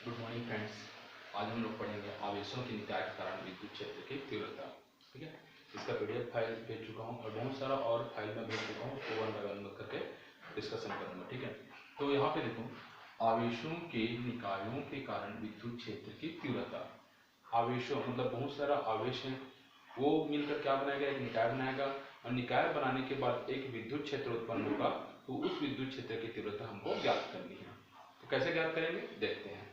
Good morning friends. आज हम लोग पढ़ेंगे आवेशों के निकाय के कारण विद्युत क्षेत्र की तीव्रता। ठीक है, इसका पीडीएफ फाइल भेज चुका हूँ और बहुत सारा और फाइल में भेज चुका हूँ, उसको वन बाय वन करके डिस्कशन करूँगा। ठीक है, तो यहाँ पे देखो, आवेशों के निकायों के कारण विद्युत क्षेत्र की तीव्रता। आवेशों मतलब बहुत सारा आवेश है, वो मिलकर क्या बनाएगा, एक निकाय बनाएगा और निकाय बनाने के बाद एक विद्युत क्षेत्र उत्पन्न होगा। तो उस विद्युत क्षेत्र की तीव्रता हमको ज्ञात करनी है। तो कैसे ज्ञात करेंगे देखते हैं।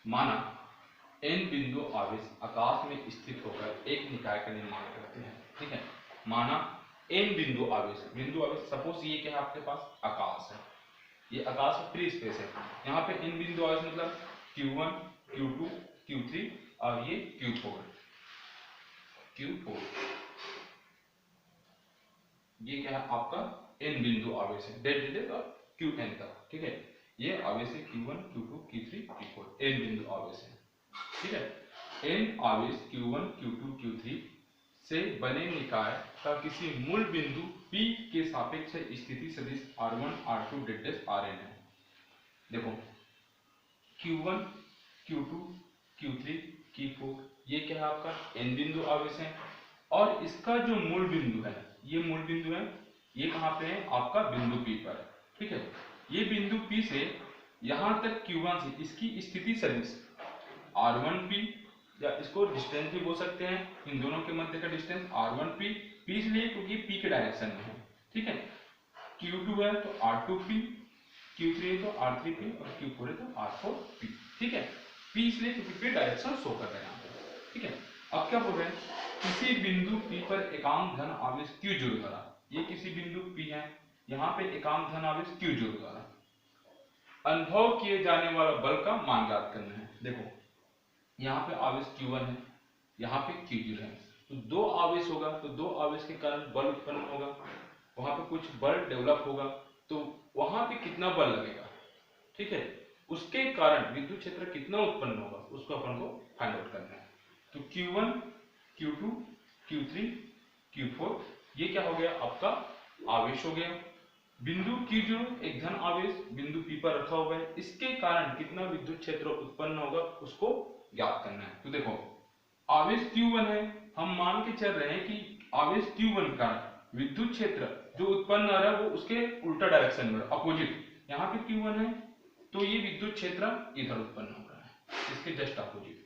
माना n बिंदु आवेश आकाश में स्थित होकर एक निकाय का निर्माण करते हैं। ठीक है, माना n बिंदु आवेश सपोज ये क्या है, आपके पास आकाश है, ये आकाश फ्री स्पेस है। यहाँ पे n बिंदु आवेश मतलब Q1, Q2, Q3 और ये Q4, ये क्या है आपका n बिंदु आवेश है, डेट और Qn तक। ठीक है, ये आवेश है Q1, Q2, Q3, Q4, n बिंदु आवेश है। ठीक है, n आवेश Q1, Q2, Q3 से बने निकाय का किसी मूल बिंदु P के सापेक्ष स्थिति सदिश R1, R2, Rn है। देखो Q1, Q2, Q3, Q4 ये क्या है आपका n बिंदु आवेश है और इसका जो मूल बिंदु है, ये मूल बिंदु है, ये कहाँ पे है आपका बिंदु P पर है। ठीक है, ये बिंदु P से यहाँ तक Q1 से इसकी स्थिति सदिश R1P या इसको डिस्टेंस भी बोल सकते हैं, इन दोनों के मध्य का डिस्टेंस R1P, P इसलिए क्योंकि P के डायरेक्शन में है। ठीक है, Q2 है तो R2P, Q3 है तो R3P और Q4 है तो R4P। ठीक है, P इसलिए क्योंकि P डायरेक्शन शो कर रहे हैं। ठीक है, अब क्या बोल रहे हैं, किसी बिंदु P पर एकांक धन आवेश Q जुड़ द्वारा, ये किसी बिंदु P है, यहाँ पे एकांक धन आवेश Q जुड़ द्वारा अनुभव किए जाने वाला बल का मान ज्ञात करना है। देखो यहाँ पे आवेश Q1 है, यहाँ पे Q0 है, तो दो आवेश होगा, तो दो आवेश के कारण बल उत्पन्न होगा, वहां पे कुछ बल डेवलप होगा, तो वहां पे कितना बल लगेगा, ठीक है, उसके कारण विद्युत क्षेत्र कितना उत्पन्न होगा उसको अपन को फाइंड आउट करना है। तो Q1, Q2, Q3, Q4 ये क्या हो गया आपका आवेश हो गया। बिंदु Q0 एक धन आवेश बिंदु P पर रखा हुआ है, इसके कारण कितना विद्युत क्षेत्र उत्पन्न होगा उसको ज्ञात करना है। तो देखो आवेश Q1 है, हम मान के चल रहे हैं कि आवेश Q1 का विद्युत क्षेत्र जो उत्पन्न हो रहा है वो उसके उल्टा डायरेक्शन में, अपोजिट। यहाँ पे Q1 है तो ये विद्युत क्षेत्र इधर उत्पन्न हो रहा है, इसके जस्ट अपोजिट।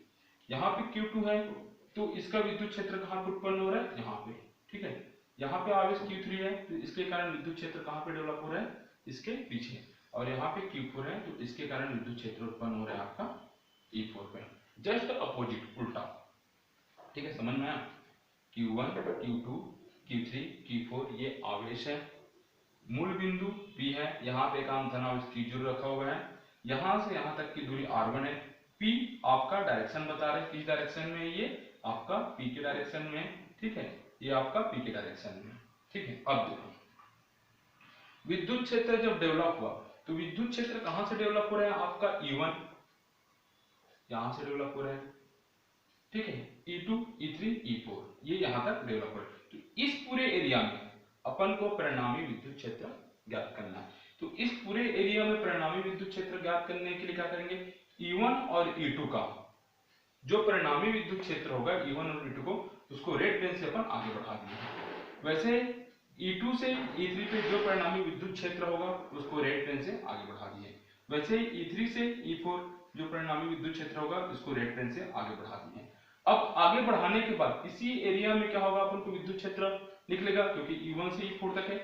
यहाँ पे Q2 है तो इसका विद्युत क्षेत्र कहाँ पे उत्पन्न हो रहा है, यहाँ पे। ठीक है, यहाँ पे आवेश Q3 है तो इसके कारण विद्युत क्षेत्र कहाँ पे डेवलप हो रहा है, इसके पीछे। और यहाँ पे Q4 है तो इसके कारण विद्युत क्षेत्र उत्पन्न हो रहा है आपका E4 पे, जस्ट अपोजिट, उल्टा। ठीक है, समझ में आया। Q1, Q2, Q3, Q4 ये आवेश है, मूल बिंदु P है, यहाँ पे एकांक धन आवेश Q0 रखा हुआ है, यहाँ से यहाँ तक की दूरी R1 है। P आपका डायरेक्शन बता रहे किस डायरेक्शन में, ये आपका P के डायरेक्शन में। ठीक है, ये आपका P के डायरेक्शन में। ठीक है, अब देखो विद्युत क्षेत्र जब डेवलप हुआ तो विद्युत क्षेत्र कहां से डेवलप हो रहा है आपका E1, यहां से डेवलप हो रहा है। ठीक है, E2, E3, E4 ये यहां तक डेवलप हो रहा है। तो इस पूरे एरिया में अपन को परिणामी विद्युत क्षेत्र ज्ञात करना है। तो इस पूरे एरिया में परिणामी विद्युत क्षेत्र ज्ञात करने के लिए क्या करेंगे, E1 और E2 का जो परिणामी विद्युत क्षेत्र होगा E1 और E2 को, उसको रेड पेन से अपन आगे बढ़ा दिए। वैसे E2 से E3 पे जो परिणामी विद्युत क्षेत्र होगा उसको रेड पेन से आगे बढ़ा दिए। वैसे E3 से E4 जो परिणामी विद्युत क्षेत्र होगा उसको रेड पेन से आगे बढ़ा दिए। अब आगे बढ़ाने के बाद इसी एरिया में क्या होगा, अपन को विद्युत क्षेत्र निकलेगा, क्योंकि E1 से E4 तक है,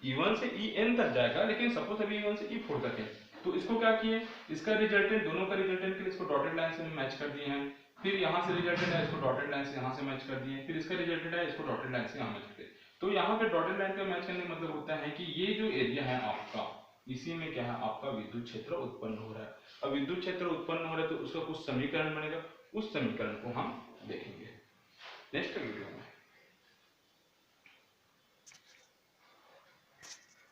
E1 से En तक जाएगा, लेकिन सपोज अभी E1 से E4 तक है, तो इसको क्या किए, इसका रिजल्टेंट, दोनों का रिजल्टेंट के लिए इसको डॉटेड लाइन से मैच कर दिए हैं। फिर यहाँ से रिजल्टेंट है, इसको डॉटेड लाइन से यहाँ से मैच कर दिए, फिर इसका रिजल्टेंट है, इसको डॉटेड लाइन से यहाँ मैच कर दिए। तो यहाँ पे डॉटेड लाइन का मैच करने का मतलब होता है कि ये जो एरिया है आपका, इसी में क्या है आपका विद्युत क्षेत्र उत्पन्न हो रहा है। अब विद्युत क्षेत्र उत्पन्न हो रहा है तो उसका कुछ समीकरण बनेगा, उस समीकरण को हम देखेंगे नेक्स्ट वीडियो में।